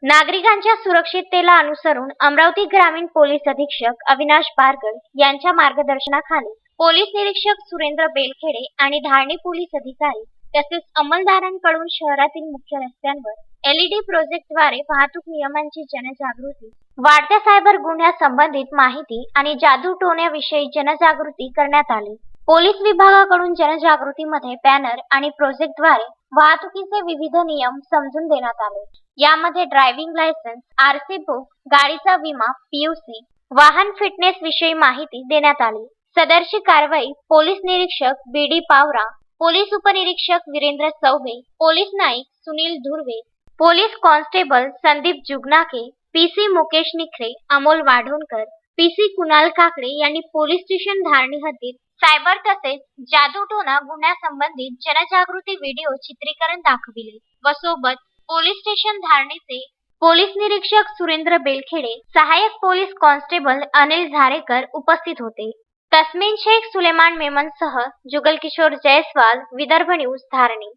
नागरिकांच्या सुरक्षिततेला अनुसरून अमरावती ग्रामीण पोलीस अधीक्षक अविनाश बारगड यांच्या मार्गदर्शनाखाली पोलीस निरीक्षक सुरेंद्र बेलखेडे आणि धारणी पोलीस अधिकारी तसेच अंमलदारांकडून शहरातील मुख्य रस्त्यांवर एलईडी प्रोजेक्टद्वारे वाहतूक नियमांची जनजागृती, वाढत्या सायबर गुन्ह्यांसंबंधित माहिती आणि जादूटोण्याविषयी जनजागृती करण्यात आली। पोलीस विभागाकडून जनजागृतीमध्ये बॅनर आणि प्रोजेक्टद्वारे वाहतुकीचे विविध नियम समजून देण्यात आले। यामध्ये ड्रायव्हिंग लायसन्स, आरसी बुक, गाडीचा विमा, पीयूसी, वाहन फिटनेस विषयी माहिती देण्यात आली। सदरची कारवाई पोलीस निरीक्षक बीडी पावरा, पोलीस उपनिरीक्षक Virendra Choubey, police Naik Sunil Dhurve, police constable Sandeep Jugnake, PC Mukesh Nikhare, Amol Wadhonkar, PC Kunal Kakade यांनी पोलीस स्टेशन धारणी हद्दीत सायबर तसेच जादूटोणा गुन्ह्यासंबंधित जनजागृती व्हिडिओ चित्रीकरण दाखविले व सोबत पोलीस स्टेशन धारणीचे पोलीस निरीक्षक सुरेंद्र बेलखेडे, सहाय्यक पोलीस कॉन्स्टेबल अनिल झारेकर उपस्थित होते। तस्मीन शेख, सुलेमान मेमनसह जुगल किशोर जयस्वाल, विदर्भ न्यूज, धारणी।